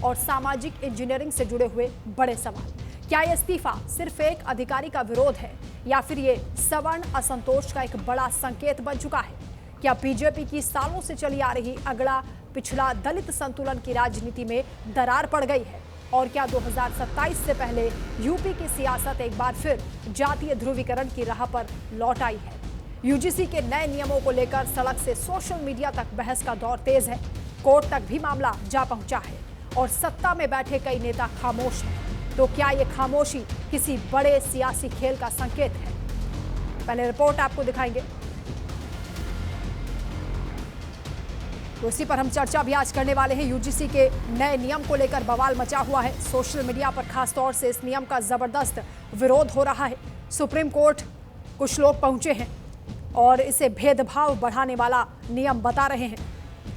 और सामाजिक इंजीनियरिंग से जुड़े हुए बड़े सवाल। क्या यह इस्तीफा सिर्फ एक अधिकारी का विरोध है या फिर ये सवर्ण असंतोष का एक बड़ा संकेत बन चुका है? क्या बीजेपी की सालों से चली आ रही अगड़ा पिछड़ा दलित संतुलन की राजनीति में दरार पड़ गई है? और क्या 2027 से पहले यूपी की सियासत एक बार फिर जातीय ध्रुवीकरण की राह पर लौट आई है? यूजीसी के नए नियमों को लेकर सड़क से सोशल मीडिया तक बहस का दौर तेज है। कोर्ट तक भी मामला जा पहुंचा है और सत्ता में बैठे कई नेता खामोश हैं। तो क्या ये खामोशी किसी बड़े सियासी खेल का संकेत है? पहले रिपोर्ट आपको दिखाएंगे, तो इसी पर हम चर्चा भी आज करने वाले हैं। यूजीसी के नए नियम को लेकर बवाल मचा हुआ है। सोशल मीडिया पर खास तौर से इस नियम का जबरदस्त विरोध हो रहा है। सुप्रीम कोर्ट कुछ लोग पहुंचे हैं और इसे भेदभाव बढ़ाने वाला नियम बता रहे हैं।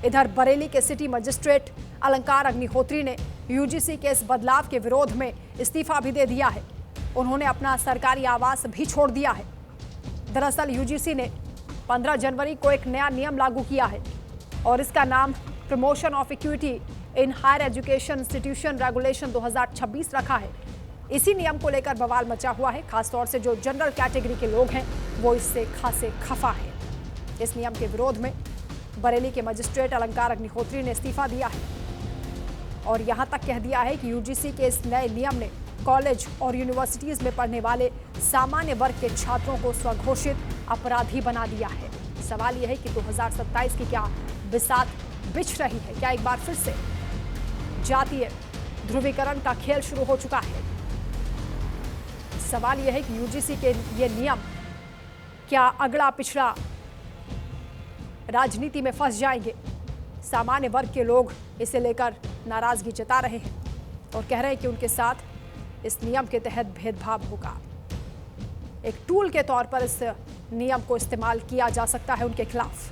इधर बरेली के सिटी मजिस्ट्रेट अलंकार अग्निहोत्री ने यूजीसी के इस बदलाव के विरोध में इस्तीफा भी दे दिया है। उन्होंने अपना सरकारी आवास भी छोड़ दिया है। दरअसल यूजीसी ने 15 जनवरी को एक नया नियम लागू किया है और इसका नाम promotion of equity in higher education institution regulation 2026 रखा है। इसी नियम को लेकर बवाल मचा हुआ है। खासतौर से जो जनरल कैटेगरी के लोग हैं वो इससे खासे खफा है। इस नियम के विरोध में बरेली के मजिस्ट्रेट अलंकार अग्निहोत्री ने इस्तीफा दिया है और यहां तक कह दिया है कि यूजीसी के इस नए नियम ने कॉलेज और यूनिवर्सिटीज में पढ़ने वाले सामान्य वर्ग के छात्रों को स्वघोषित अपराधी बना दिया है। सवाल यह है कि 2027 की क्या बिसात बिछ रही है? क्या एक बार फिर से जातीय ध्रुवीकरण का खेल शुरू हो चुका है? सवाल यह है कि यूजीसी के ये नियम क्या अगड़ा पिछड़ा राजनीति में फंस जाएंगे? सामान्य वर्ग के लोग इसे लेकर नाराजगी जता रहे हैं और कह रहे हैं कि उनके साथ इस नियम के तहत भेदभाव होगा। एक टूल के तौर पर इस नियम को इस्तेमाल किया जा सकता है उनके खिलाफ।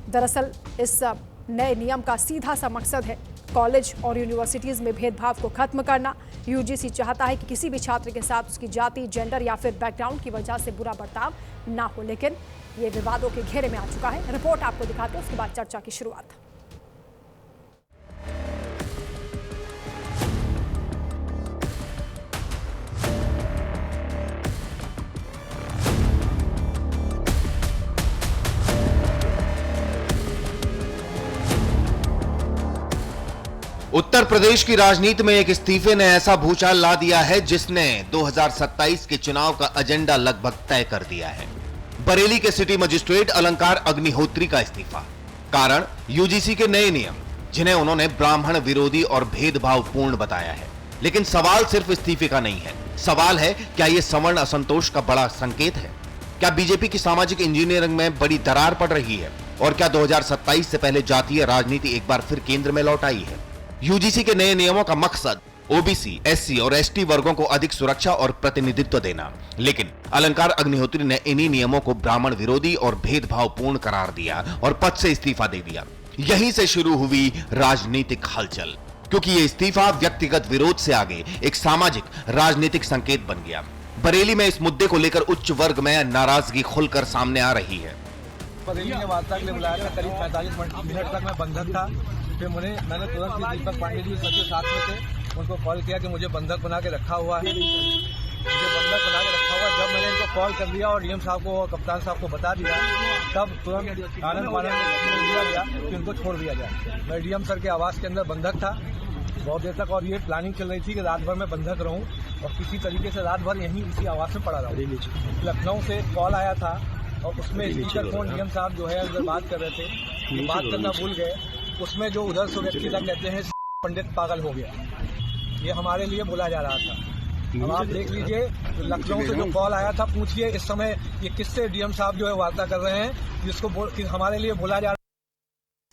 दरअसल इस नए नियम का सीधा सा मकसद है कॉलेज और यूनिवर्सिटीज में भेदभाव को खत्म करना। यूजीसी चाहता है कि किसी भी छात्र के साथ उसकी जाति, जेंडर या फिर बैकग्राउंड की वजह से बुरा बर्ताव ना हो, लेकिन ये विवादों के घेरे में आ चुका है। रिपोर्ट आपको दिखाते हैं, उसके बाद चर्चा की शुरुआत। उत्तर प्रदेश की राजनीति में एक इस्तीफे ने ऐसा भूचाल ला दिया है जिसने 2027 के चुनाव का एजेंडा लगभग तय कर दिया है। बरेली के सिटी मजिस्ट्रेट अलंकार अग्निहोत्री का इस्तीफा, कारण यूजीसी के नए नियम जिन्हें उन्होंने ब्राह्मण विरोधी और भेदभावपूर्ण बताया है। लेकिन सवाल सिर्फ इस्तीफे का नहीं है, सवाल है क्या यह सवर्ण असंतोष का बड़ा संकेत है? क्या बीजेपी की सामाजिक इंजीनियरिंग में बड़ी दरार पड़ रही है? और क्या 2027 से पहले जातीय राजनीति एक बार फिर केंद्र में लौट आई है? यूजीसी के नए नियमों का मकसद ओबीसी, एससी और एसटी वर्गों को अधिक सुरक्षा और प्रतिनिधित्व देना, लेकिन अलंकार अग्निहोत्री ने इन्हीं नियमों को ब्राह्मण विरोधी और भेदभावपूर्ण करार दिया और पद से इस्तीफा दे दिया। यहीं से शुरू हुई राजनीतिक हलचल, क्योंकि यह इस्तीफा व्यक्तिगत विरोध से आगे एक सामाजिक राजनीतिक संकेत बन गया। बरेली में इस मुद्दे को लेकर उच्च वर्ग में नाराजगी खुलकर सामने आ रही है। बरेली में वार्ता के लिए बुलाया था, करीब 45 मिनट तक मैं बंधक था। फिर मैंने तुरंत ही दीपक पांडे जी सबके साथ में थे, उनको कॉल किया कि मुझे बंधक बना के रखा हुआ है, मुझे बंधक बना के रखा हुआ। जब मैंने इनको कॉल कर लिया और डीएम साहब को और कप्तान साहब को बता दिया, तब तुरंत आनंद दिया गया कि उनको छोड़ दिया जाए। मैं डीएम सर के आवास के अंदर बंधक था बहुत देर तक और ये प्लानिंग चल रही थी कि रात भर मैं बंधक रहूं और किसी तरीके से रात भर यहीं इसी आवास में पड़ा रहूं। लखनऊ से कॉल आया था और उसमें स्पीकर फोन डीएम साहब जो है उधर बात कर रहे थे, बात करना भूल गए। उसमें जो उधर से व्यक्ति तक कहते हैं पंडित पागल हो गया, ये हमारे लिए बोला जा रहा था। अब आप देख लीजिए, लखनऊ से जो कॉल आया था, पूछिए इस समय ये किससे डीएम साहब जो है वार्ता कर रहे हैं जिसको हमारे लिए बोला जा रहा है।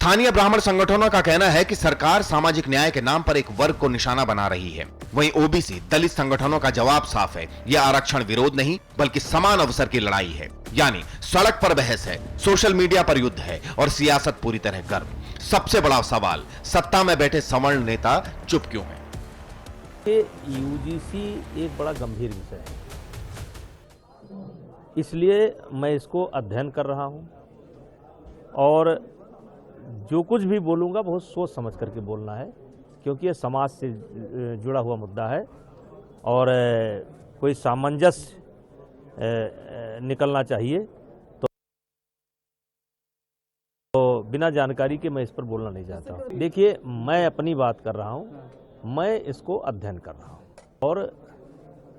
स्थानीय ब्राह्मण संगठनों का कहना है कि सरकार सामाजिक न्याय के नाम पर एक वर्ग को निशाना बना रही है। वहीं ओबीसी दलित संगठनों का जवाब साफ है, यह आरक्षण विरोध नहीं बल्कि समान अवसर की लड़ाई है। यानी सड़क पर बहस है, सोशल मीडिया पर युद्ध है और सियासत पूरी तरह गर्म। सबसे बड़ा सवाल, सत्ता में बैठे सवर्ण नेता चुप क्यों हैं? यूजीसी एक बड़ा गंभीर विषय है, इसलिए मैं इसको अध्ययन कर रहा हूं और जो कुछ भी बोलूँगा बहुत सोच समझ करके बोलना है, क्योंकि ये समाज से जुड़ा हुआ मुद्दा है और कोई सामंजस्य निकलना चाहिए। तो बिना जानकारी के मैं इस पर बोलना नहीं चाहता हूँ। देखिए, मैं अपनी बात कर रहा हूँ, मैं इसको अध्ययन कर रहा हूँ और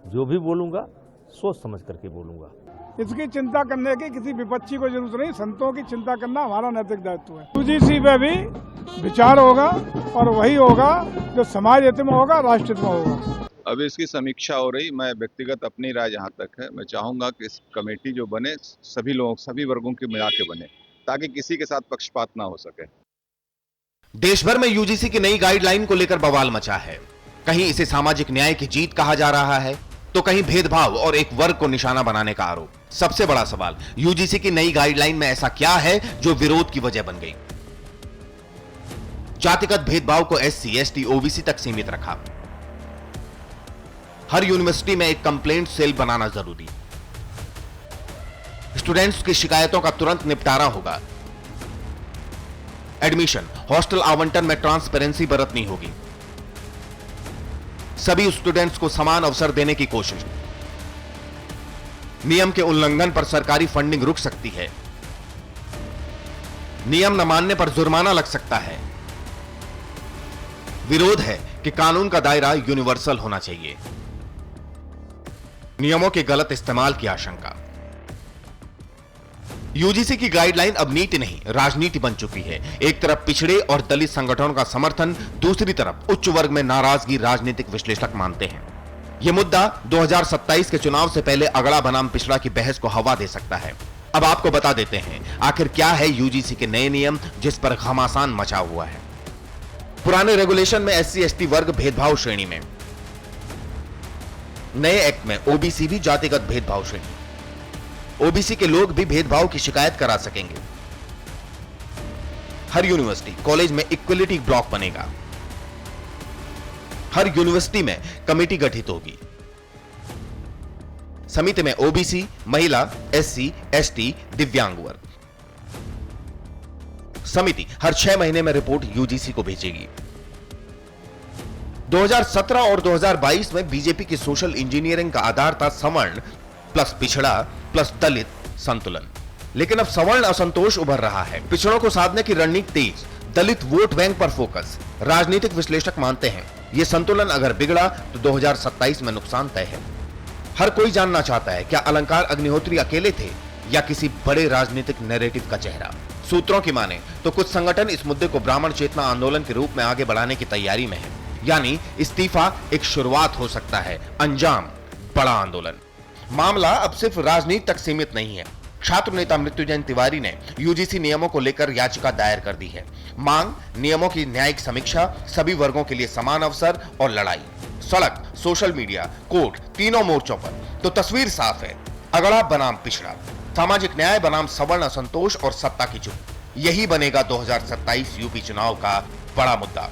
जो भी बोलूँगा सोच समझ करके बोलूँगा। इसकी चिंता करने की किसी विपक्षी को जरूरत नहीं, संतों की चिंता करना हमारा नैतिक दायित्व है। यूजीसी पे भी विचार होगा और वही होगा जो समाज हित में होगा, राष्ट्र हित में होगा। अब इसकी समीक्षा हो रही। मैं व्यक्तिगत अपनी राय जहाँ तक है, मैं चाहूँगा कि इस कमेटी जो बने सभी लोग, सभी वर्गों के मिला के बने, ताकि किसी के साथ पक्षपात ना हो सके। देश भर में यूजीसी की नई गाइडलाइन को लेकर बवाल मचा है। कहीं इसे सामाजिक न्याय की जीत कहा जा रहा है, तो कहीं भेदभाव और एक वर्ग को निशाना बनाने का आरोप। सबसे बड़ा सवाल, यूजीसी की नई गाइडलाइन में ऐसा क्या है जो विरोध की वजह बन गई? जातिगत भेदभाव को एससी, एसटी, ओबीसी तक सीमित रखा। हर यूनिवर्सिटी में एक कंप्लेंट सेल बनाना जरूरी। स्टूडेंट्स की शिकायतों का तुरंत निपटारा होगा। एडमिशन, हॉस्टल आवंटन में ट्रांसपेरेंसी बरतनी होगी। सभी स्टूडेंट्स को समान अवसर देने की कोशिश। नियम के उल्लंघन पर सरकारी फंडिंग रुक सकती है। नियम न मानने पर जुर्माना लग सकता है। विरोध है कि कानून का दायरा यूनिवर्सल होना चाहिए। नियमों के गलत इस्तेमाल की आशंका। यूजीसी की गाइडलाइन अब नीति नहीं, राजनीति बन चुकी है। एक तरफ पिछड़े और दलित संगठनों का समर्थन, दूसरी तरफ उच्च वर्ग में नाराजगी राजनीतिक विश्लेषक मानते हैं। यह मुद्दा 2027 के चुनाव से पहले अगड़ा बनाम पिछड़ा की बहस को हवा दे सकता है। अब आपको बता देते हैं आखिर क्या है यूजीसी के नए नियम जिस पर घमासान मचा हुआ है। पुराने रेगुलेशन में एससी, एसटी वर्ग भेदभाव श्रेणी में, नए एक्ट में ओबीसी भी जातिगत भेदभाव श्रेणी। ओबीसी के लोग भी भेदभाव की शिकायत करा सकेंगे। हर यूनिवर्सिटी, कॉलेज में इक्वलिटी ब्लॉक बनेगा। हर यूनिवर्सिटी में कमेटी गठित होगी। समिति में ओबीसी, महिला, एससी, एसटी, दिव्यांग वर्ग। समिति हर 6 महीने में रिपोर्ट यूजीसी को भेजेगी। 2017 और 2022 में बीजेपी की सोशल इंजीनियरिंग का आधार था सवर्ण प्लस पिछड़ा प्लस दलित संतुलन। लेकिन अब सवर्ण असंतोष उभर रहा है। पिछड़ों को साधने की रणनीति तेज, दलित वोट बैंक पर फोकस। राजनीतिक विश्लेषक मानते हैं यह संतुलन अगर बिगड़ा तो 2027 में नुकसान तय है। हर कोई जानना चाहता है क्या अलंकार अग्निहोत्री अकेले थे या किसी बड़े राजनीतिक नैरेटिव का चेहरा। सूत्रों की माने तो कुछ संगठन इस मुद्दे को ब्राह्मण चेतना आंदोलन के रूप में आगे बढ़ाने की तैयारी में है। यानी इस्तीफा एक शुरुआत हो सकता है, अंजाम बड़ा आंदोलन। मामला अब सिर्फ राजनीति तक सीमित नहीं है। छात्र नेता मृत्युंजय तिवारी ने यूजीसी नियमों को लेकर याचिका दायर कर दी है। मांग नियमों की न्यायिक समीक्षा, सभी वर्गों के लिए समान अवसर और लड़ाई। सड़क, सोशल मीडिया, कोर्ट, तीनों मोर्चों पर तो तस्वीर साफ है। अगड़ा बनाम पिछड़ा, सामाजिक न्याय बनाम सवर्ण असंतोष और सत्ता की चुप। यही बनेगा 2027 यूपी चुनाव का बड़ा मुद्दा।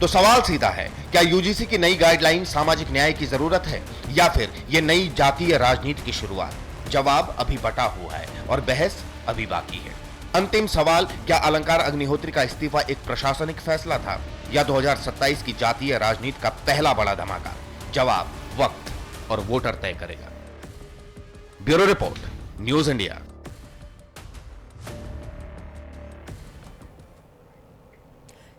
तो सवाल सीधा है, क्या यूजीसी की नई गाइडलाइन सामाजिक न्याय की जरूरत है या फिर यह नई जातीय राजनीति की शुरुआत? जवाब अभी बटा हुआ है और बहस अभी बाकी है। अंतिम सवाल, क्या अलंकार अग्निहोत्री का इस्तीफा एक प्रशासनिक फैसला था या 2027 की जातीय राजनीति का पहला बड़ा धमाका? जवाब वक्त और वोटर तय करेगा। Bureau report, news India.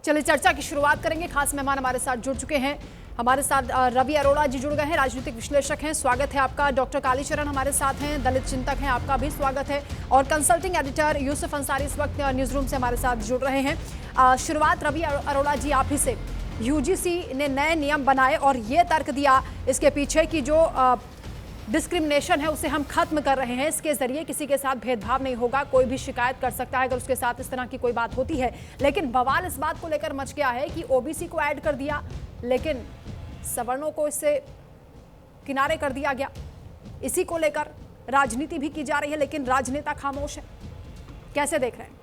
चलिए चर्चा की शुरुआत करेंगे। खास मेहमान हमारे साथ जुड़ चुके हैं। हमारे साथ रवि अरोड़ा जी जुड़ गए हैं, राजनीतिक विश्लेषक हैं, स्वागत है आपका। डॉक्टर कालीचरण हमारे साथ हैं, दलित चिंतक हैं, आपका भी स्वागत है। और कंसल्टिंग एडिटर यूसुफ अंसारी इस वक्त न्यूज रूम से हमारे साथ जुड़ रहे हैं। शुरुआत रवि अरोड़ा जी आप ही से। यूजीसी ने नए नियम बनाए और ये तर्क दिया इसके पीछे की जो डिस्क्रिमिनेशन है उसे हम खत्म कर रहे हैं। इसके जरिए किसी के साथ भेदभाव नहीं होगा, कोई भी शिकायत कर सकता है अगर उसके साथ इस तरह की कोई बात होती है। लेकिन बवाल इस बात को लेकर मच गया है कि ओबीसी को ऐड कर दिया लेकिन सवर्णों को इससे किनारे कर दिया गया। इसी को लेकर राजनीति भी की जा रही है लेकिन राजनेता खामोश है। कैसे देख रहे हैं?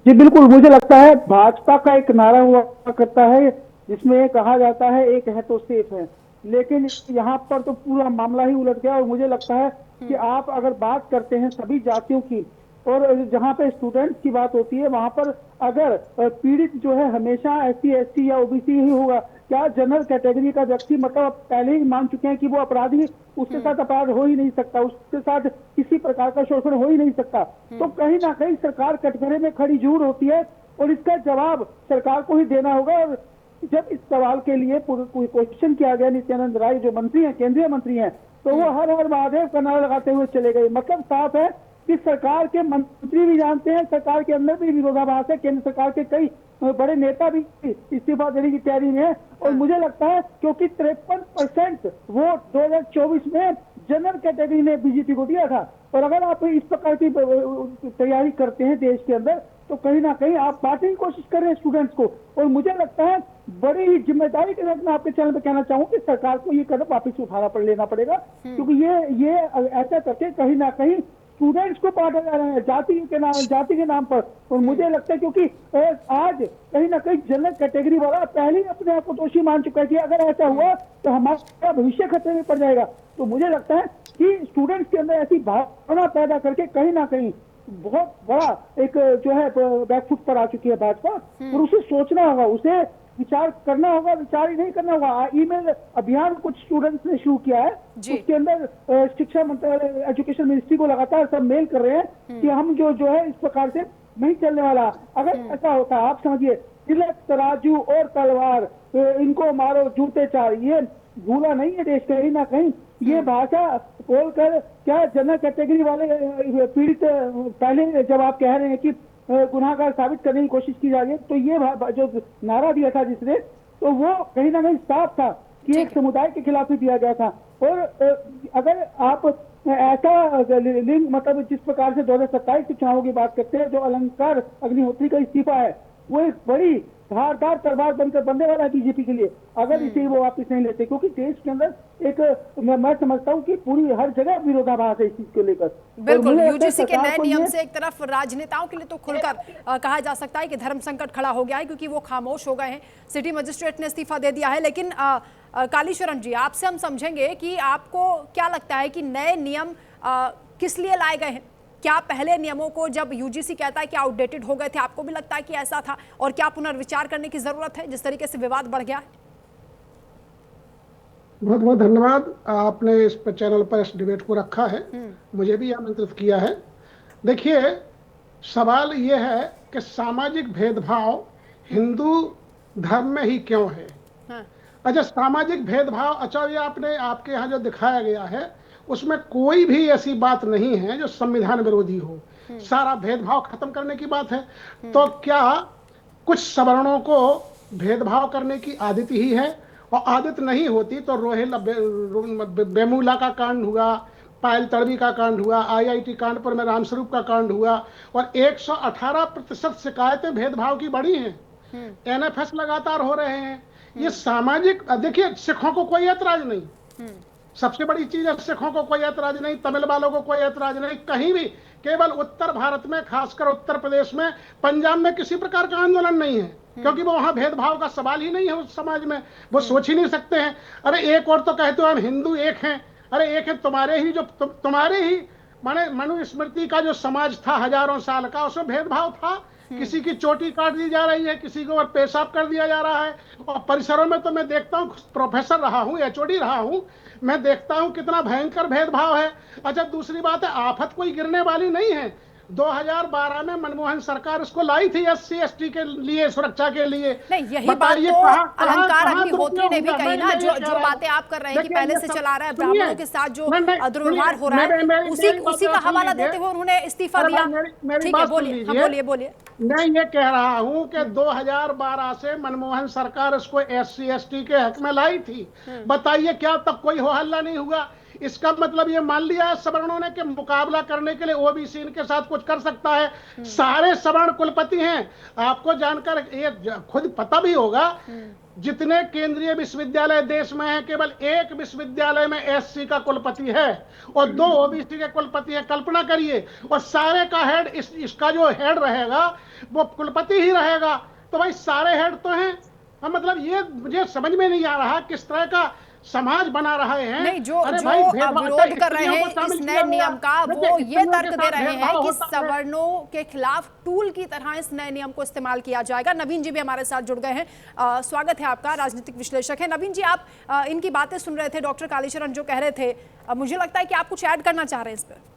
जी बिल्कुल, मुझे लगता है भाजपा का एक नारा हुआ करता है जिसमें कहा जाता है एक है तो सेफ है, लेकिन यहाँ पर तो पूरा मामला ही उलट गया। और मुझे लगता है कि आप अगर बात करते हैं सभी जातियों की और जहाँ पे स्टूडेंट्स की बात होती है वहाँ पर अगर पीड़ित जो है हमेशा SC ST या OBC ही होगा, क्या जनरल कैटेगरी का व्यक्ति मतलब पहले ही मान चुके हैं कि वो अपराधी, उसके साथ अपराध हो ही नहीं सकता, उसके साथ किसी प्रकार का शोषण हो ही नहीं सकता। तो कहीं ना कहीं सरकार कटघरे में खड़ी जरूर होती है और इसका जवाब सरकार को ही देना होगा। और जब इस सवाल के लिए क्वेश्चन किया गया नित्यानंद राय जो मंत्री हैं, केंद्रीय मंत्री हैं, तो वो हर हर महादेव का नारा लगाते हुए चले गए। मतलब साफ है कि सरकार के मंत्री भी जानते हैं, सरकार के अंदर भी विरोधाभास है, केंद्र सरकार के कई बड़े नेता भी इस्तीफा देने की तैयारी में है। और मुझे लगता है क्योंकि 53% वोट 2024 में जनरल कैटेगरी ने बीजेपी को दिया था, और अगर आप इस प्रकार की तैयारी करते हैं देश के अंदर तो कहीं ना कहीं आप बांटने की कोशिश कर रहे हैं स्टूडेंट्स को। और मुझे लगता है बड़ी ही जिम्मेदारी के साथ मैं आपके चैनल पे कहना चाहूँ कि सरकार को ये कदम वापस लेना पड़ेगा, क्योंकि ये ऐसा करके कहीं ना कहीं स्टूडेंट्स को बांटा जा रहा है जाति के नाम पर। और मुझे लगता है क्योंकि आज कहीं ना कहीं जनरल कैटेगरी वाला पहले ही अपने आप को दोषी मान चुका है कि अगर ऐसा हुआ तो हमारा भविष्य खतरे में पड़ जाएगा। तो मुझे लगता है कि स्टूडेंट्स के अंदर ऐसी भावना पैदा करके कहीं ना कहीं बहुत बड़ा एक जो है बैकफुट पर आ चुकी है भाजपा, और उसे सोचना होगा, उसे विचार करना होगा, विचार ही नहीं करना होगा। ईमेल अभियान कुछ स्टूडेंट्स ने शुरू किया है, उसके अंदर शिक्षा मंत्रालय, एजुकेशन मिनिस्ट्री को लगातार सब मेल कर रहे हैं कि हम जो है इस प्रकार से नहीं चलने वाला। अगर ऐसा होता है, आप समझिए, तिलक तराजू और तलवार, इनको मारो जूते चार, ये भूला नहीं है देश कहीं ना कहीं। ये भाषा बोलकर क्या जनरल कैटेगरी वाले पीड़ित, पहले जब आप कह रहे हैं कि गुनाहगार साबित करने की कोशिश की जा रही है, तो ये जो नारा दिया था जिसने, तो वो कहीं ना कहीं साफ था कि एक समुदाय के खिलाफ ही दिया गया था। और अगर आप ऐसा लिंग मतलब जिस प्रकार से 2027 के चुनावों की बात करते हैं, जो अलंकार अग्निहोत्री का इस्तीफा है वो एक बड़ी धारदार तलवार बनकर बनने वाला है बीजेपी के लिए, अगर इसे वो वापस नहीं लेते, क्योंकि देश के अंदर एक मैं समझता हूँ कि पूरी हर जगह विरोधाभास है इस चीज को लेकर। बिल्कुल, यूजीसी के नए नियम से एक तरफ राजनेताओं के लिए तो खुलकर कहा जा सकता है कि धर्म संकट खड़ा हो गया है, क्योंकि वो खामोश हो गए हैं। सिटी मजिस्ट्रेट ने इस्तीफा दे दिया है। लेकिन कालीशरण जी, आपसे हम समझेंगे कि आपको क्या लगता है कि नए नियम किस लिए लाए गए हैं? क्या पहले नियमों को जब यूजीसी कहता है कि आउटडेटेड हो गए थे, आपको भी लगता है कि ऐसा था, और क्या पुनर्विचार करने की जरूरत है जिस तरीके से विवाद बढ़ गया है? बहुत बहुत धन्यवाद, आपने इस चैनल पर इस डिबेट को रखा है, मुझे भी आमंत्रित किया है। देखिए, सवाल ये है कि सामाजिक भेदभाव हिंदू धर्म में ही क्यों है? अच्छा, सामाजिक भेदभाव, अच्छा ये आपके यहाँ जो दिखाया गया है उसमें कोई भी ऐसी बात नहीं है जो संविधान विरोधी हो, सारा भेदभाव खत्म करने की बात है। तो क्या कुछ सवर्णों को भेदभाव करने की आदत ही है? और आदत नहीं होती तो रोहिला बेमूला का कांड हुआ, पायल तड़वी का कांड हुआ, IIT कानपुर में रामस्वरूप का कांड हुआ, और 118% शिकायतें भेदभाव की बढ़ी हैं। NFS लगातार हो रहे हैं। ये सामाजिक, देखिए, सिखों को कोई ऐतराज नहीं, सबसे बड़ी चीज है, सिखों को कोई ऐतराज नहीं, तमिल वालों को कोई ऐतराज नहीं, कहीं भी, केवल उत्तर भारत में, खासकर उत्तर प्रदेश में, पंजाब में किसी प्रकार का आंदोलन नहीं है, क्योंकि वो वहां भेदभाव का सवाल ही नहीं है उस समाज में, वो सोच ही नहीं सकते हैं। अरे एक और तो कहते हो हम हिंदू एक हैं, अरे एक है तुम्हारे ही, जो तुम्हारे ही माने मनुस्मृति का जो समाज था हजारों साल का, उसमें भेदभाव था। किसी की चोटी काट दी जा रही है, किसी को पेशाब कर दिया जा रहा है, और परिसरों में तो मैं देखता हूँ, प्रोफेसर रहा हूँ, HOD रहा हूँ, मैं देखता हूँ कितना भयंकर भेदभाव है। अच्छा, दूसरी बात है, आफत कोई गिरने वाली नहीं है। 2012 में मनमोहन सरकार इसको लाई थी SC ST के लिए, सुरक्षा के लिए। नहीं, यही बात तो अलंकार अग्निहोत्री ने भी कही ना, जो बातें आप कर रहे हैं कि पहले से चला रहा है, ब्राह्मणों के साथ जो दुर्व्यवहार हो रहा है, उसी का हवाला देते हुए उन्होंने इस्तीफा दिया। ठीक है, बोलिए बोलिए। मैं ये कह रहा हूँ कि 2012 से मनमोहन सरकार इसको SC ST के हक में लाई थी। बताइए, क्या तब कोई हो हल्ला नहीं हुआ? इसका मतलब ये मान लिया सवर्णों ने कि मुकाबला करने के लिए OBC इनके साथ कुछ कर सकता है। सारे सवर्ण कुलपति हैं, आपको जानकर ये खुद पता भी होगा, जितने केंद्रीय विश्वविद्यालय देश में हैं, केवल एक विश्वविद्यालय में SC का कुलपति है और 2 OBC के कुलपति हैं। कल्पना करिए, और सारे का हेड, इसका जो हेड रहेगा वो कुलपति ही रहेगा। तो भाई सारे हेड तो हैं। मतलब ये मुझे समझ में नहीं आ रहा किस तरह का समाज बना रहे हैं। नहीं, जो अरे जो भाई, भेदभाव विरोध कर रहे स्त्रियों हैं को शामिल इस किया नए गया। नियम का, देखिए, वो ये स्त्रियों के तर्क दे साथ रहे हैं भेदभाव कि होता है। सवर्णों के खिलाफ टूल की तरह इस नए नियम को इस्तेमाल किया जाएगा। नवीन जी भी हमारे साथ जुड़ गए हैं। स्वागत है आपका, राजनीतिक विश्लेषक है नवीन जी। आप इनकी बातें सुन रहे थे, डॉक्टर कालीचरण जो कह रहे थे, मुझे लगता है कि आप कुछ ऐड करना चाह रहे हैं इस पर।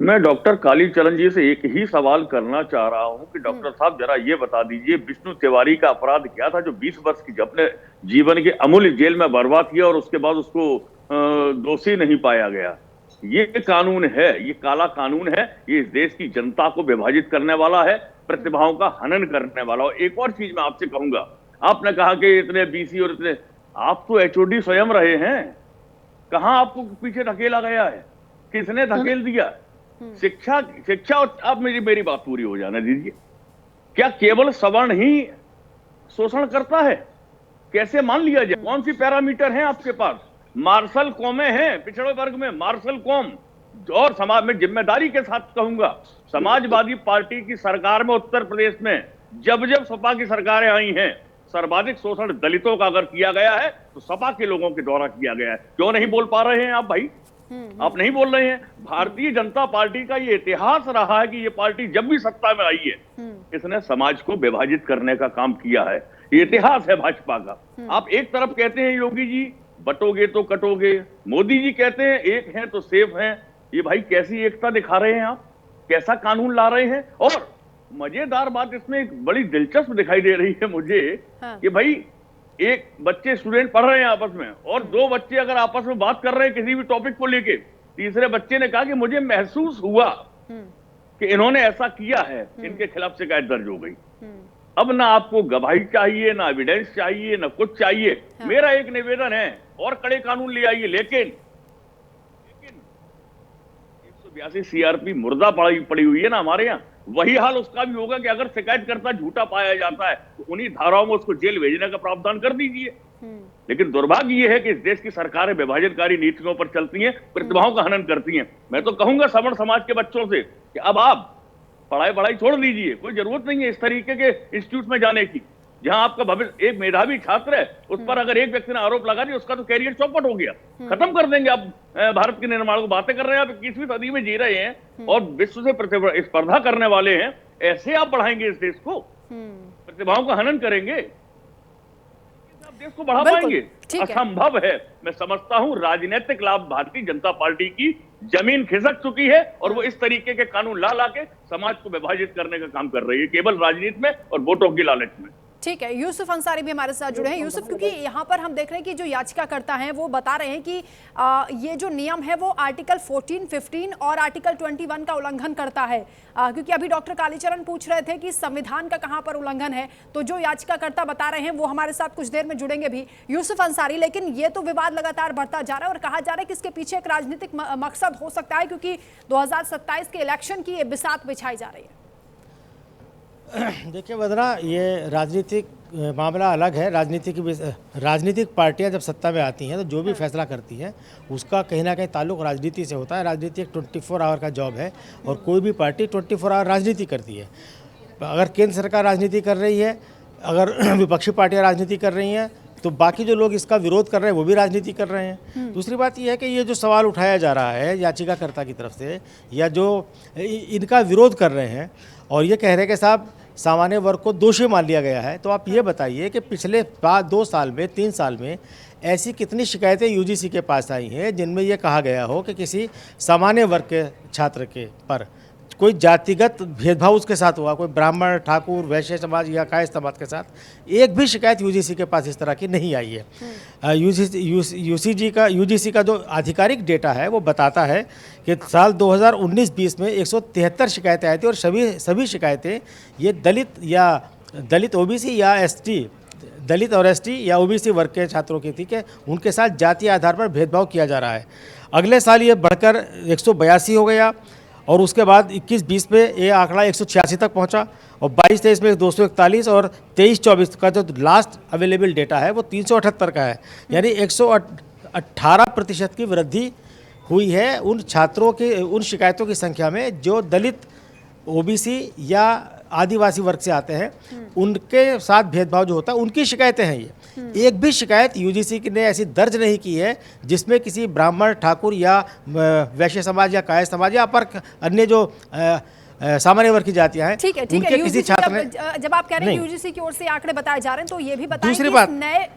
मैं डॉक्टर कालीचरण जी से एक ही सवाल करना चाह रहा हूं कि डॉक्टर साहब जरा ये बता दीजिए, विष्णु तिवारी का अपराध क्या था जो 20 वर्ष की अपने जीवन के अमूल्य जेल में बर्बाद किया और उसके बाद उसको दोषी नहीं पाया गया। ये कानून है, ये काला कानून है, ये इस देश की जनता को विभाजित करने वाला है, प्रतिभाओं का हनन करने वाला। और एक और चीज मैं आपसे कहूंगा, आपने कहा कि इतने बीसी और इतने, आप तो एचओडी स्वयं रहे हैं, कहां आपको पीछे धकेला गया है, किसने धकेल दिया? शिक्षा आप मेरी बात पूरी हो जाने दीजिए। क्या केवल सवर्ण ही शोषण करता है? कैसे मान लिया जाए? कौन सी पैरामीटर है आपके पास? मार्शल कौमें हैं पिछड़े वर्ग में, मार्शल कौम। और समाज में जिम्मेदारी के साथ कहूंगा, समाजवादी पार्टी की सरकार में उत्तर प्रदेश में जब जब सपा की सरकारें आई हैं, सर्वाधिक शोषण दलितों का अगर किया गया है तो सपा के लोगों के द्वारा किया गया है। क्यों नहीं बोल पा रहे हैं आप भाई? आप नहीं बोल रहे हैं। भारतीय जनता पार्टी का ये इतिहास रहा है कि ये पार्टी जब भी सत्ता में आई है इसने समाज को विभाजित करने का काम किया है। ये इतिहास है भाजपा का। आप एक तरफ कहते हैं योगी जी बटोगे तो कटोगे, मोदी जी कहते हैं एक हैं तो सेफ हैं। ये भाई कैसी एकता दिखा रहे हैं आप? कैसा कानून ला रहे हैं? और मजेदार बात इसमें एक बड़ी दिलचस्प दिखाई दे रही है मुझे कि भाई एक बच्चे स्टूडेंट पढ़ रहे हैं आपस में और दो बच्चे अगर आपस में बात कर रहे हैं किसी भी टॉपिक को लेके, तीसरे बच्चे ने कहा कि मुझे महसूस हुआ कि इन्होंने ऐसा किया है, इनके खिलाफ शिकायत दर्ज हो गई। अब ना आपको गवाही चाहिए, ना एविडेंस चाहिए, ना कुछ चाहिए। मेरा एक निवेदन है, और कड़े कानून ले आइए, लेकिन 182 सीआरपी मुर्दा पड़ी हुई है ना हमारे यहाँ, वही हाल उसका भी होगा कि अगर शिकायतकर्ता झूठा पाया जाता है तो उन्हीं धाराओं में उसको जेल भेजने का प्रावधान कर दीजिए। लेकिन दुर्भाग्य ये है कि इस देश की सरकारें विभाजनकारी नीतियों पर चलती हैं, प्रतिभाओं का हनन करती हैं। मैं तो कहूंगा सवर्ण समाज के बच्चों से कि अब आप पढ़ाई छोड़ दीजिए, कोई जरूरत नहीं है इस तरीके के इंस्टीट्यूट में जाने की जहां आपका भविष्य, एक मेधावी छात्र है उस पर अगर एक व्यक्ति ने आरोप लगा दिया उसका तो कैरियर चौपट हो गया, खत्म कर देंगे। आप भारत के निर्माण को बातें कर रहे हैं, आप 21वीं सदी में जी रहे हैं और विश्व से स्पर्धा करने वाले हैं। ऐसे आप बढ़ाएंगे इस देश को, प्रतिभाओं का हनन करेंगे, आप देश को बढ़ा पाएंगे? असंभव है। मैं समझता हूं राजनीतिक लाभ भारतीय जनता पार्टी की जमीन खिसक चुकी है और वो इस तरीके के कानून ला के समाज को विभाजित करने का काम कर रही है, केवल राजनीति में और वोटों की लालच में। ठीक है, यूसुफ अंसारी भी हमारे साथ जुड़े हैं। यूसुफ, क्योंकि यहाँ पर हम देख रहे हैं कि जो याचिकाकर्ता हैं वो बता रहे हैं कि ये जो नियम है वो आर्टिकल 14, 15 और आर्टिकल 21 का उल्लंघन करता है। क्योंकि अभी डॉक्टर कालीचरण पूछ रहे थे कि संविधान का कहाँ पर उल्लंघन है, तो जो याचिकाकर्ता बता रहे हैं वो हमारे साथ कुछ देर में जुड़ेंगे भी, यूसुफ अंसारी। लेकिन ये तो विवाद लगातार बढ़ता जा रहा है और कहा जा रहा है कि इसके पीछे एक राजनीतिक मकसद हो सकता है, क्योंकि 2027 के इलेक्शन की ये बिसात बिछाई जा रही है। देखिए वदना, ये राजनीतिक मामला अलग है। राजनीतिक पार्टियां जब सत्ता में आती हैं तो जो भी फैसला करती हैं उसका कहीं ना कहीं ताल्लुक राजनीति से होता है। राजनीति एक 24 आवर का जॉब है और कोई भी पार्टी 24 आवर राजनीति करती है। अगर केंद्र सरकार राजनीति कर रही है, अगर विपक्षी पार्टियाँ राजनीति कर रही हैं, तो बाकी जो लोग इसका विरोध कर रहे हैं वो भी राजनीति कर रहे हैं। दूसरी बात यह है कि ये जो सवाल उठाया जा रहा है याचिकाकर्ता की तरफ से, या जो इनका विरोध कर रहे हैं और ये कह रहे हैं कि साहब सामान्य वर्ग को दोषी मान लिया गया है, तो आप ये बताइए कि पिछले 2 साल में, 3 साल में ऐसी कितनी शिकायतें यूजीसी के पास आई हैं जिनमें यह कहा गया हो कि किसी सामान्य वर्ग के छात्र के पर कोई जातिगत भेदभाव उसके साथ हुआ, कोई ब्राह्मण, ठाकुर, वैश्य समाज या कायस्थ समाज के साथ एक भी शिकायत यूजीसी के पास इस तरह की नहीं आई है। यूजीसी का जो आधिकारिक डेटा है वो बताता है कि साल 2019-20 में 173 शिकायतें आई थी और सभी शिकायतें ये दलित ओबीसी या एसटी, दलित और एसटी या ओबीसी वर्ग के छात्रों की थी कि उनके साथ जातीय आधार पर भेदभाव किया जा रहा है। अगले साल ये बढ़कर 182 हो गया और उसके बाद 21-20 में ये आंकड़ा 186 तक पहुंचा और 22-23 में 241 और 23-24 का जो लास्ट अवेलेबल डेटा है वो 378 का है। यानी 118% की वृद्धि हुई है उन छात्रों की, उन शिकायतों की संख्या में जो दलित, ओबीसी या आदिवासी वर्ग से आते हैं, उनके साथ भेदभाव जो होता है, उनकी शिकायतें हैं ये। एक भी शिकायत यूजीसी ने ऐसी दर्ज नहीं की है जिसमें किसी ब्राह्मण, ठाकुर या वैश्य समाज या कायस्थ समाज या अपर अन्य जो सामान्य वर्ग की जातियां हैं, ठीक है, उनके किसी छात्र ने, जब आप कह रहे हैं यूजीसी की ओर से आंकड़े बताए जा रहे हैं, तो ये भी बताएं दूसरी कि बात, इस नए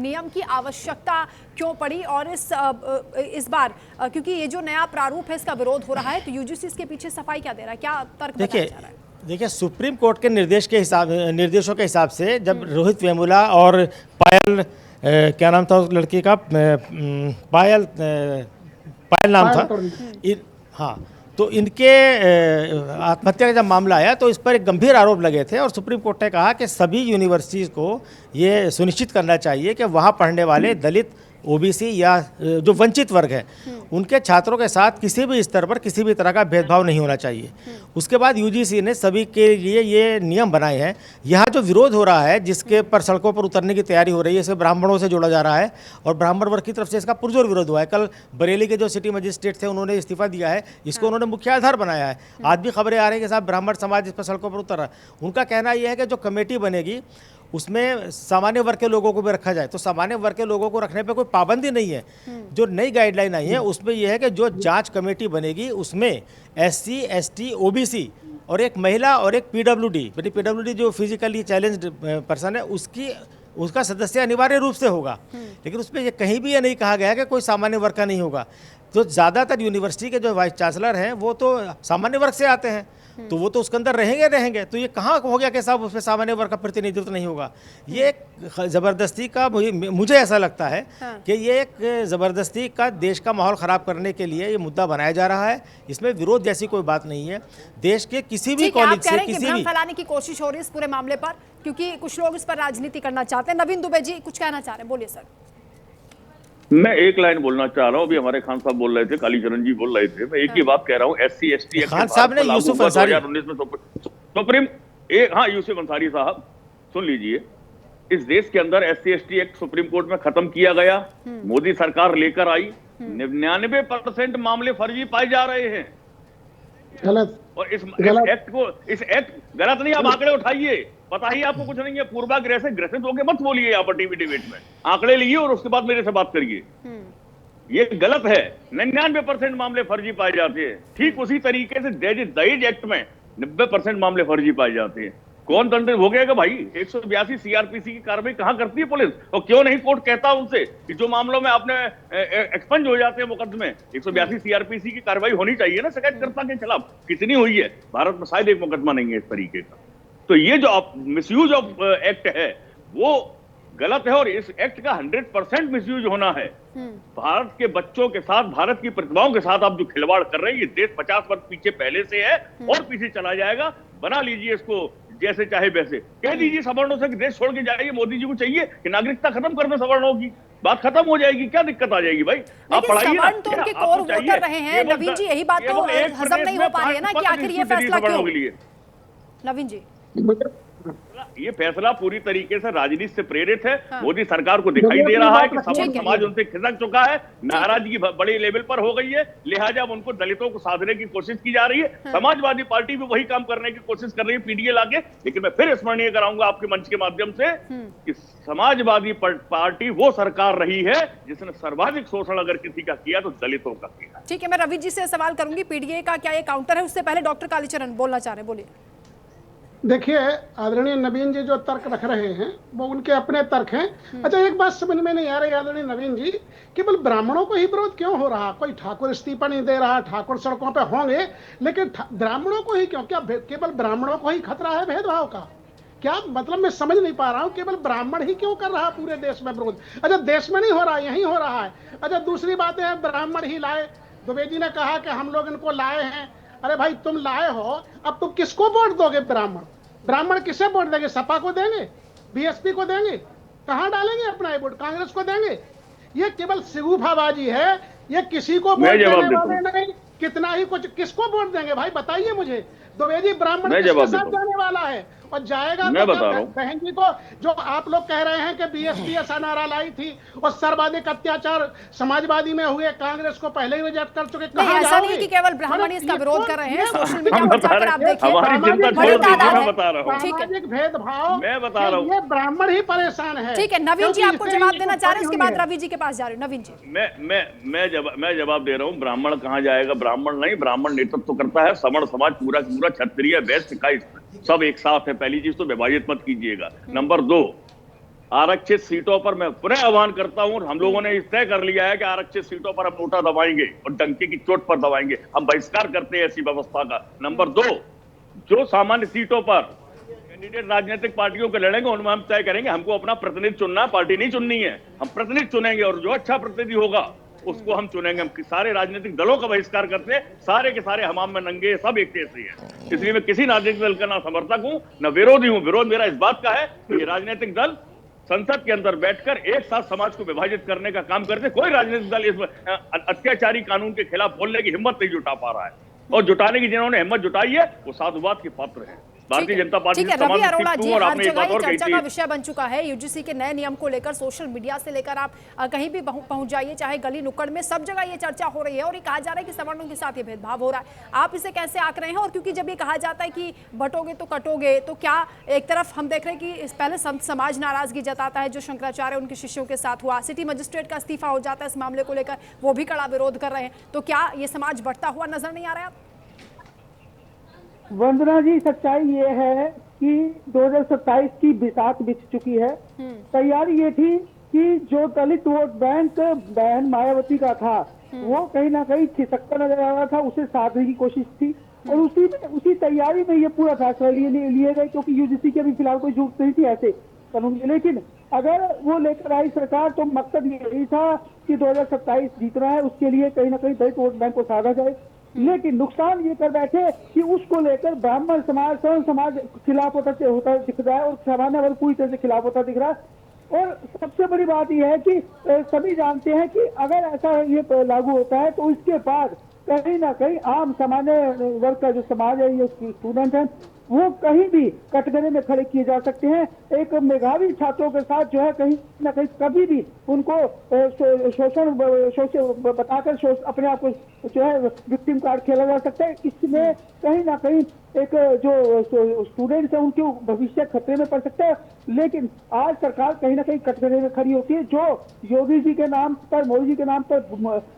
नियम की आवश्यकता क्यों पड़ी और इस बार क्योंकि ये जो नया प्रारूप है इसका विरोध हो रहा है, तो यूजीसी इसके पीछे सफाई क्या दे रहा है, क्या तर्क बताया जा रहा है? देखिए सुप्रीम कोर्ट के निर्देशों के हिसाब से जब रोहित वेमुला और पायल, क्या नाम था उस लड़की का, पायल नाम था, हाँ, तो इनके आत्महत्या का जब मामला आया तो इस पर एक गंभीर आरोप लगे थे और सुप्रीम कोर्ट ने कहा कि सभी यूनिवर्सिटीज़ को ये सुनिश्चित करना चाहिए कि वहाँ पढ़ने वाले दलित, ओबीसी या जो वंचित वर्ग है उनके छात्रों के साथ किसी भी स्तर पर किसी भी तरह का भेदभाव नहीं होना चाहिए। उसके बाद यूजीसी ने सभी के लिए ये नियम बनाए हैं। यहाँ जो विरोध हो रहा है, जिसके पर सड़कों पर उतरने की तैयारी हो रही है, इसे ब्राह्मणों से जोड़ा जा रहा है और ब्राह्मण वर्ग की तरफ से इसका पुरजोर विरोध हुआ है। कल बरेली के जो सिटी मजिस्ट्रेट थे उन्होंने इस्तीफा दिया है, इसको उन्होंने मुख्य आधार बनाया है। आज भी खबरें आ रही हैं कि साहब ब्राह्मण समाज इस पर सड़कों पर उतर रहा है। उनका कहना यह है कि जो कमेटी बनेगी उसमें सामान्य वर्ग के लोगों को भी रखा जाए। तो सामान्य वर्ग के लोगों को रखने पे कोई पाबंदी नहीं है। जो नई गाइडलाइन आई है उसमें यह है कि जो जांच कमेटी बनेगी उसमें एससी, एसटी, ओबीसी और एक महिला और एक पीडब्ल्यूडी, यानी पीडब्ल्यूडी जो फिजिकली चैलेंज्ड पर्सन है उसका सदस्य अनिवार्य रूप से होगा। लेकिन उसमें ये कहीं भी ये नहीं कहा गया कि कोई सामान्य वर्ग का नहीं होगा। तो ज़्यादातर यूनिवर्सिटी के जो वाइस चांसलर हैं वो तो सामान्य वर्ग से आते हैं, तो वो तो उसके अंदर रहेंगे। तो ये कहाँ हो गया कि साहब उसमें सामान्य वर्ग का प्रतिनिधित्व नहीं होगा। ये एक ज़बरदस्ती का, मुझे ऐसा लगता है कि ये एक ज़बरदस्ती का देश का माहौल ख़राब करने के लिए ये मुद्दा बनाया जा रहा है। इसमें विरोध जैसी कोई बात नहीं है। देश के किसी भी कॉलेज से किसी भी फैलाने की कोशिश हो रही है इस पूरे मामले पर, क्योंकि कुछ लोग इस पर राजनीति करना चाहते हैं। नवीन दुबे जी कुछ कहना चाह रहे हैं, बोलिए सर। मैं एक लाइन बोलना चाह रहा हूँ। अभी हमारे खान साहब बोल रहे थे, कालीचरण जी बोल रहे थे, मैं एक ही बात कह रहा हूँ। SC ST खान साहब ने यूसुफ अंसारी 2019 में सुप्रीम यूसुफ अंसारी साहब सुन लीजिए, इस देश के अंदर SC ST act supreme court में खत्म किया गया, मोदी सरकार लेकर आई, 99% मामले फर्जी पाए जा रहे हैं। गलत। और इस एक्ट गलत नहीं, आप आंकड़े उठाइए, पता ही आपको कुछ नहीं है। पूर्वाग्रह से ग्रसित होकर मत बोलिए यहाँ पर टीवी डिबेट में, आंकड़े लीजिए और उसके बाद मेरे से बात करिए। ये गलत है। 99% मामले फर्जी पाए जाते हैं। ठीक उसी तरीके से दहेज एक्ट में 90% मामले फर्जी पाए जाते हैं। कौन दंडित हो गएगा भाई? 182 CRPC की कार्रवाई कहां करती है पुलिस? और क्यों नहीं कोर्ट कहता उनसे कि जो मामलों में आपने एक्सपंज हो जाते हैं मुकदमे, 182 CRPC की कार्रवाई होनी चाहिए ना शिकायतकर्ता के खिलाफ। कितनी हुई है? भारत में शायद एक मुकदमा नहीं है इस तरीके का। तो ये जो मिसयूज ऑफ एक्ट है वो गलत है और इस एक्ट का 100% मिसयूज होना है। भारत के बच्चों के साथ, भारत की प्रतिभाओं के साथ आप जो खिलवाड़ कर रहे हैं, ये देश 50 वर्ष पीछे पहले से है और पीछे चला जाएगा। बना लीजिए इसको जैसे चाहे वैसे, कह दीजिए सवर्णों से कि देश छोड़ के जाइए। मोदी जी को चाहिए कि नागरिकता खत्म कर दो सवर्णों की, बात खत्म हो जाएगी। क्या दिक्कत आ जाएगी भाई? आप पढ़ाइए ना। तो उनके कोर वोटर रहे हैं नवीन जी, यही बात तो हजम नहीं हो पा रही है ना कि आखिर ये फैसला क्यों? नवीन जी ये फैसला पूरी तरीके से राजनीति से प्रेरित है। मोदी सरकार को दिखाई दे रहा है कि समाज उनसे खिसक चुका है, नाराजगी बड़ी लेवल पर हो गई है, लिहाजा अब उनको दलितों को साधने की कोशिश की जा रही है। समाजवादी पार्टी भी वही काम करने की कोशिश कर रही है पीडीए लाके। लेकिन मैं फिर स्मरणीय कराऊंगा आपके मंच के माध्यम से कि समाजवादी पार्टी वो सरकार रही है जिसने सर्वाधिक शोषण अगर किसी का किया तो दलितों का किया। ठीक है, मैं रवि जी से सवाल करूंगी, पीडीए का क्या ये काउंटर है? उससे पहले डॉक्टर कालीचरण बोलना चाह रहे हैं, बोलिए। देखिए आदरणीय नवीन जी जो तर्क रख रहे हैं वो उनके अपने तर्क हैं। अच्छा एक बात समझ में नहीं आ रही आदरणीय नवीन जी, केवल ब्राह्मणों को ही विरोध क्यों हो रहा? कोई ठाकुर इस्तीफा नहीं दे रहा, ठाकुर सड़कों पे होंगे, लेकिन ब्राह्मणों को ही क्यों? क्या केवल ब्राह्मणों को ही खतरा है भेदभाव का? क्या मतलब मैं समझ नहीं पा रहा हूँ, केवल ब्राह्मण ही क्यों कर रहा है पूरे देश में विरोध? अच्छा देश में नहीं हो रहा, यही हो रहा है। अच्छा दूसरी बात है ब्राह्मण ही लाए, दुबे जी ने कहा कि हम लोग इनको लाए हैं। अरे भाई तुम लाए हो, अब तुम किसको वोट दोगे? ब्राह्मण किसे वोट देंगे? सपा को देंगे? बीएसपी को देंगे? कहां डालेंगे अपना वोट? कांग्रेस को देंगे? ये केवल सिगुफाबाजी है, ये किसी को वोट देने वाले नहीं। कितना ही कुछ, किसको वोट देंगे भाई बताइए मुझे? द्विवेदी ब्राह्मण मैं किसके जवाब साथ देता हूं। जाने वाला है और जाएगा मैं तो बता रहा हूं। बहन जी को जो आप लोग कह रहे हैं कि बीएसपी ऐसा नारा लाई थी और सर्वाधिक अत्याचार समाजवादी में हुए, कांग्रेस को पहले ही रिजेक्ट कर चुके, नहीं, कहां ऐसा नहीं है कि केवल ब्राह्मण ही इसका विरोध कर रहे हैं। सोशल मीडिया पर जाकर आप देखिए, हमारी चिंता बड़ी छोड़ दीजिए, तादाद मैं है। बता रहा हूँ। ठीक है, सामाजिक भेदभाव, मैं बता रहा हूँ। ये ब्राह्मण ही परेशान है। ठीक है। नवीन जी क्योंकि आपको इससे जवाब इनको देना चाह रहे हैं, उसके पड़ी बाद हुई है। रवि जी के पास जा रहे हो। नवीन जी, मैं जवाब दे रहा हूँ। ब्राह्मण कहाँ जाएगा? ब्राह्मण नहीं, ब्राह्मण नेतृत्व करता है सवर्ण समाज पूरा का पूरा, क्षत्रिय वैश्य का सब एक साथ है। पहली चीज तो विभाजित मत कीजिएगा। नंबर 2, आरक्षित सीटों पर मैं पुनः आह्वान करता हूं, हम लोगों ने तय कर लिया है कि आरक्षित सीटों पर हम नोटा दबाएंगे और डंके की चोट पर दबाएंगे। हम बहिष्कार करते हैं ऐसी व्यवस्था का। नंबर 2, जो सामान्य सीटों पर कैंडिडेट राजनीतिक पार्टियों के लड़ेंगे उनमें हम तय करेंगे हमको अपना प्रतिनिधि चुनना, पार्टी नहीं चुननी है। हम प्रतिनिधि चुनेंगे और जो अच्छा प्रतिनिधि होगा उसको हम चुनेंगे। हम सारे राजनीतिक दलों का बहिष्कार करते हैं, सारे के सारे हमाम में नंगे, सब एक जैसे हैं। इसलिए मैं किसी राजनीतिक दल का ना समर्थक हूं न विरोधी हूं। विरोध मेरा इस बात का है कि ये राजनीतिक दल संसद के अंदर बैठकर एक साथ समाज को विभाजित करने का काम करते। कोई राजनीतिक दल इस अत्याचारी कानून के खिलाफ बोलने की हिम्मत नहीं जुटा पा रहा है, और जुटाने की जिन्होंने हिम्मत जुटाई है वो साधुवाद के पात्र है। भारतीय जनता पार्टी ठीक है। तमाम रवि अरोड़ा जी, और हर आपने एक जगह बात ये और कही चर्चा का थी, विषय बन चुका है। यूजीसी के नए नियम को लेकर सोशल मीडिया से लेकर आप कहीं भी पहुंच जाइए, चाहे गली नुक्कड़ में, सब जगह ये चर्चा हो रही है और ये कहा जा रहा है कि सवर्णों के साथ ये भेदभाव हो रहा है। आप इसे कैसे आंक रहे हैं? और क्योंकि जब ये कहा जाता है कि बटोगे तो कटोगे, तो क्या एक तरफ हम देख रहे हैं कि पहले संत समाज नाराजगी जताता है, जो शंकराचार्य उनके शिष्यों के साथ हुआ, सिटी मजिस्ट्रेट का इस्तीफा हो जाता है इस मामले को लेकर, वो भी कड़ा विरोध कर रहे हैं, तो क्या ये समाज बढ़ता हुआ नजर नहीं आ रहा है? वंदना जी, सच्चाई ये है कि 2027 की बिसात बिछ चुकी है। तैयारी ये थी कि जो दलित वोट बैंक बहन मायावती का था वो कहीं ना कहीं खिसकता नजर आ रहा था, उसे साधने की कोशिश थी और उसी तैयारी में ये पूरा फैसला लिए गए, क्योंकि यूजीसी के भी फिलहाल कोई जरूरत नहीं थी ऐसे कानून की। लेकिन अगर वो लेकर आई सरकार तो मकसद यही था कि 2027 जीतना है, उसके लिए कहीं ना कहीं दलित वोट बैंक को साधा जाए। लेकिन नुकसान ये कर बैठे कि उसको लेकर ब्राह्मण समाज, स्वर्ण समाज खिलाफ होता दिख रहा है और सामान्य वर्ग पूरी तरह से खिलाफ होता दिख रहा है। और सबसे बड़ी बात यह है कि सभी जानते हैं कि अगर ऐसा ये लागू होता है तो इसके बाद कहीं ना कहीं आम सामान्य वर्ग का जो समाज है, ये स्टूडेंट है, वो कहीं भी कटघरे में खड़े किए जा सकते हैं। एक मेधावी छात्रों के साथ जो है कहीं ना कहीं कभी भी उनको शोषण बताकर अपने आप को जो है विक्टिम कार्ड खेला जा सकता है। इसमें कहीं ना कहीं एक जो स्टूडेंट्स है उनके भविष्य खतरे में पड़ सकता है। लेकिन आज सरकार कहीं ना कहीं कटघरे में खड़ी होती है। जो योगी जी के नाम पर, मोदी जी के नाम पर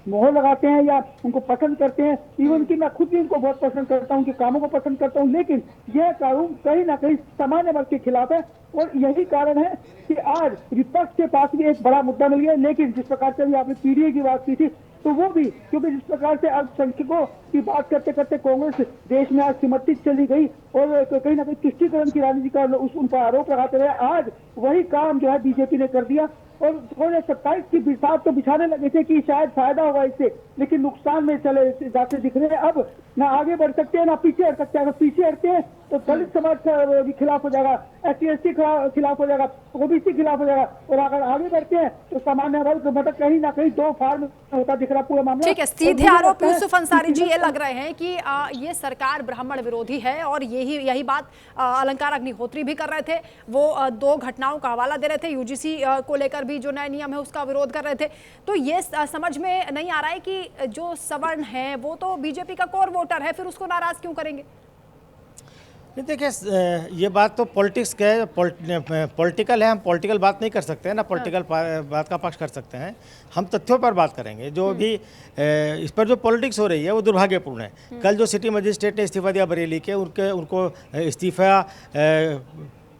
मोहर लगाते हैं या उनको पसंद करते हैं, इवन कि मैं खुद भी उनको बहुत पसंद करता हूं, उनके कामों को पसंद करता हूं, लेकिन यह कानून कहीं ना कहीं सामान्य वर्ग के खिलाफ है। और यही कारण है कि आज विपक्ष के पास भी एक बड़ा मुद्दा मिल गया। लेकिन जिस प्रकार से अभी आपने पीडीए की बात की थी, तो वो भी क्योंकि जिस प्रकार से अल्पसंख्यकों की बात करते करते कांग्रेस देश में आज सिमटती चली गई और कहीं ना कहीं तुष्टीकरण की राजनीति का उन पर आरोप लगाते रहे, आज वही काम जो है बीजेपी ने कर दिया। और 2027 की बिसात तो बिछाने लगे थे कि शायद फायदा होगा इससे, लेकिन नुकसान में चले जाते दिख रहे हैं। अब ना आगे बढ़ सकते हैं ना पीछे हट सकते हैं। अगर पीछे हटते हैं तो दलित समाज के खिलाफ हो जाएगा, SC/ST खिलाफ हो जाएगा, OBC खिलाफ हो जाएगा, और अगर आगे बढ़ते हैं तो सामान्य वर्ग मतलब कहीं ना कहीं दो फार में होता दिख रहा पूरा मामला। ठीक है, सीधे आरोप यूसुफ अंसारी जी ये लग रहे हैं कि ये सरकार ब्राह्मण विरोधी है, और यही बात अलंकार अग्निहोत्री भी कर रहे थे। वो 2 घटनाओं का हवाला दे रहे थे, यूजीसी को लेकर भी जो नए नियम है उसका विरोध कर रहे थे। तो ये समझ में नहीं आ रहा है कि जो सवर्ण है वो तो बीजेपी का कोर वोटर है, फिर उसको नाराज क्यों करेंगे? नहीं, देखिए ये बात तो पॉलिटिक्स का है, पॉलिटिकल है। हम पॉलिटिकल बात नहीं कर सकते हैं ना, पॉलिटिकल बात का पक्ष कर सकते हैं। हम तथ्यों पर बात करेंगे। जो भी इस पर जो पॉलिटिक्स हो रही है वो दुर्भाग्यपूर्ण है। कल जो सिटी मजिस्ट्रेट ने इस्तीफा दिया बरेली के, उनको इस्तीफा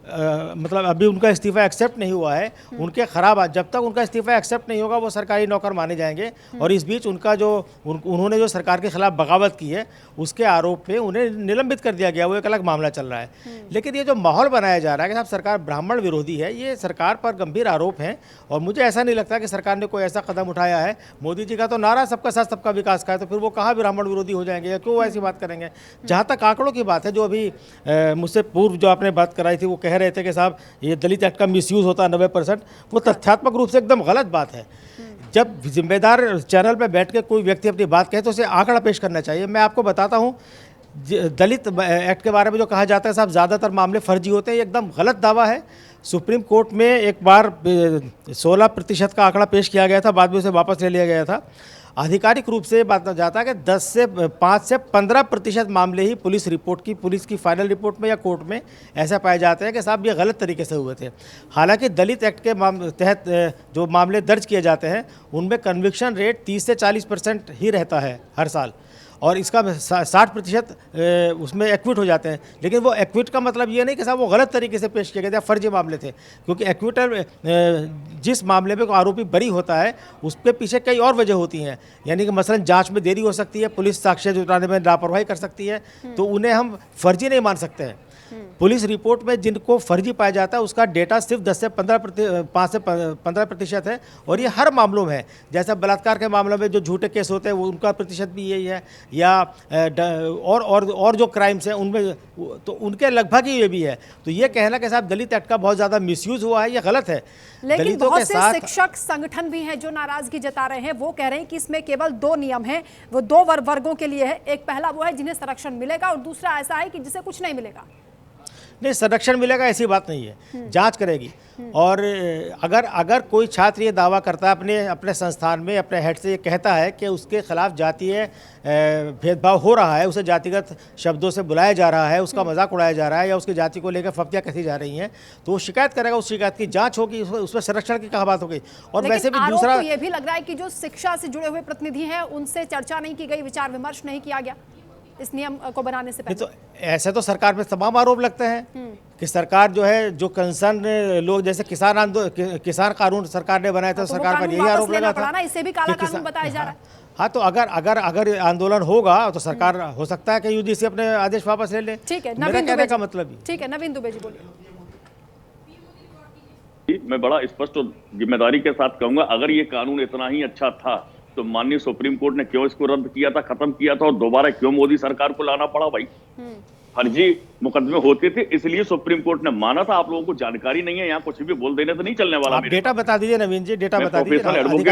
मतलब अभी उनका इस्तीफा एक्सेप्ट नहीं हुआ है। उनके खराब, जब तक उनका इस्तीफा एक्सेप्ट नहीं होगा वो सरकारी नौकर माने जाएंगे। और इस बीच उनका जो उन्होंने जो सरकार के खिलाफ बगावत की है उसके आरोप पे उन्हें निलंबित कर दिया गया, वो एक अलग मामला चल रहा है। लेकिन ये जो माहौल बनाया जा रहा है कि साहब सरकार ब्राह्मण विरोधी है, ये सरकार पर गंभीर आरोप हैं। और मुझे ऐसा नहीं लगता कि सरकार ने कोई ऐसा कदम उठाया है। मोदी जी का तो नारा सबका साथ सबका विकास का है, तो फिर वो कहाँ ब्राह्मण विरोधी हो जाएंगे या क्यों ऐसी बात करेंगे? जहाँ तक आंकड़ों की बात है, जो अभी मुझसे पूर्व जो आपने बात कराई थी, वो कह रहे थे कि साहब ये दलित एक्ट का मिसयूज होता है 90%, वो तथ्यात्मक रूप से एकदम गलत बात है। जब जिम्मेदार चैनल पर बैठ के कोई व्यक्ति अपनी बात कहे तो उसे आंकड़ा पेश करना चाहिए। मैं आपको बताता हूँ दलित एक्ट के बारे में जो कहा जाता है साहब ज़्यादातर मामले फर्जी होते हैं, ये एकदम गलत दावा है। सुप्रीम कोर्ट में एक बार 16% का आंकड़ा पेश किया गया था, बाद में उसे वापस ले लिया गया था। आधिकारिक रूप से बात जाता है कि 5 से 15% मामले ही पुलिस की फाइनल रिपोर्ट में या कोर्ट में ऐसा पाए जाते हैं कि साहब ये गलत तरीके से हुए थे। हालांकि दलित एक्ट के तहत जो मामले दर्ज किए जाते हैं उनमें कन्विक्शन रेट 30 से 40% ही रहता है हर साल, और इसका 60% उसमें एक्विट हो जाते हैं। लेकिन वो एक्विट का मतलब ये नहीं कि साहब वो गलत तरीके से पेश किए गए थे, फर्जी मामले थे, क्योंकि एक्विटल जिस मामले में आरोपी बरी होता है उसके पीछे कई और वजह होती हैं। यानी कि मसलन जांच में देरी हो सकती है, पुलिस साक्ष्य जुटाने में लापरवाही कर सकती है, तो उन्हें हम फर्जी नहीं मान सकते हैं। पुलिस रिपोर्ट में जिनको फर्जी पाया जाता है उसका डेटा सिर्फ 5 से 15% है, और ये हर मामलों में है। जैसे बलात्कार के मामलों में जो झूठे केस होते हैं वो उनका प्रतिशत भी यही है, या और जो क्राइम्स हैं उनमें तो उनके लगभग ही ये भी है। तो ये कहना कि साहब दलित एक्ट का बहुत ज़्यादा मिसयूज़ हुआ है, ये गलत है। लेकिन बहुत से शिक्षक संगठन भी हैं जो नाराजगी जता रहे हैं। वो कह रहे हैं कि इसमें केवल 2 नियम हैं, वो 2 वर्गों के लिए है। एक पहला वो है जिन्हें संरक्षण मिलेगा, और दूसरा ऐसा है कि जिसे कुछ नहीं मिलेगा। नहीं, संरक्षण मिलेगा ऐसी बात नहीं है, जांच करेगी। और अगर कोई छात्र ये दावा करता है अपने संस्थान में अपने हेड से ये कहता है कि उसके खिलाफ जातीय भेदभाव हो रहा है, उसे जातिगत शब्दों से बुलाया जा रहा है, उसका मजाक उड़ाया जा रहा है, या उसकी जाति को लेकर फप्तियाँ कसी जा रही हैं, तो वो शिकायत करेगा, उस शिकायत की जांच होगी, उसमें संरक्षण की कहा बात होगी। और वैसे भी दूसरा ये भी लग रहा है कि जो शिक्षा से जुड़े हुए प्रतिनिधि हैं उनसे चर्चा नहीं की गई, विचार विमर्श नहीं किया गया इस नियम को बनाने से पहले। तो ऐसे तो सरकार पे तमाम आरोप लगते हैं कि सरकार जो है, जो कंसर्न लोग, जैसे किसान कानून सरकार ने बनाया था, सरकार पर यही आरोप लगा था। इसे भी काला कानून बताया जा रहा है। हाँ, तो अगर आंदोलन होगा तो सरकार हो सकता है कि यूजीसी अपने आदेश वापस ले ले। ठीक है, मेरा कहने का मतलब ठीक है। नवीन दुबे जी बोलिए। मैं बड़ा स्पष्ट और जिम्मेदारी के साथ कहूंगा, अगर ये कानून इतना ही अच्छा था तो माननीय सुप्रीम कोर्ट ने क्यों इसको रद्द किया था, खत्म किया था, और दोबारा क्यों मोदी सरकार को लाना पड़ा? भाई फर्जी मुकदमे होते थे, इसलिए सुप्रीम कोर्ट ने माना था। आप लोगों को जानकारी नहीं है, यहाँ कुछ भी बोल देने तो नहीं चलने वाला। आप डेटा बता दीजिए नवीन जी, डेटा बता दीजिए।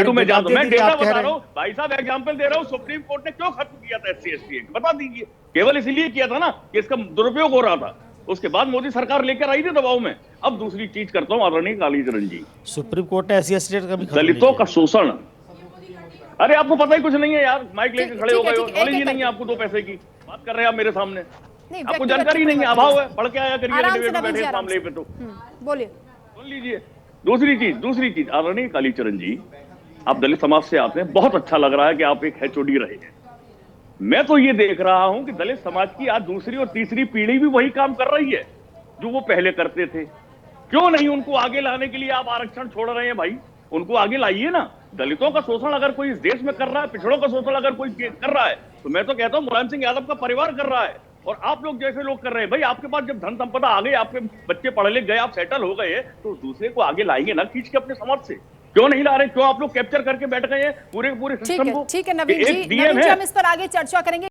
मैं डेटा बता रहा हूँ भाई साहब, एग्जाम्पल दे रहा हूँ। सुप्रीम कोर्ट ने क्यों खत्म किया था SC/ST एक्ट, बता दीजिए। केवल इसलिए किया था ना कि इसका दुरुपयोग हो रहा था, उसके बाद मोदी सरकार लेकर आई थी दबाव में। अब दूसरी चीज करता हूँ आदरणीय कालीचरण जी, सुप्रीम कोर्ट ने SC/ST एक्ट कभी दलितों का शोषण, अरे आपको पता ही कुछ नहीं है यार, माइक लेकर खड़े हो गए हो, नॉलेज ही नहीं है आपको, 2 पैसे की बात कर रहे हैं आप मेरे सामने, आपको जानकारी नहीं है, अभाव है। पढ़ के आया करिए डिबेट में बैठे इस मामले पे, तो बोलिए, सुन लीजिए। दूसरी चीज आदरणीय कालीचरण जी, आप दलित समाज से आते हैं, बहुत अच्छा लग रहा है कि आप एक HOD रहे हैं। मैं तो ये देख रहा हूं कि दलित समाज की आज दूसरी और तीसरी पीढ़ी भी वही काम कर रही है जो वो पहले करते थे। क्यों नहीं उनको आगे लाने के लिए आप आरक्षण छोड़ रहे हैं? भाई उनको आगे लाइए ना। दलितों का शोषण अगर कोई इस देश में कर रहा है, पिछड़ों का शोषण अगर कोई कर रहा है, तो मैं तो कहता हूं मुलायम सिंह यादव का परिवार कर रहा है, और आप लोग जैसे लोग कर रहे हैं। भाई आपके पास जब धन संपदा आ गई, आपके बच्चे पढ़ लिख गए, आप सेटल हो गए, तो दूसरे को आगे लाएंगे ना खींच के अपने समाज से। क्यों नहीं ला रहे? क्यों आप लोग कैप्चर करके बैठ गए हैं पूरे सिस्टम को? ठीक है नवीन जी, हम इस पर आगे चर्चा करेंगे।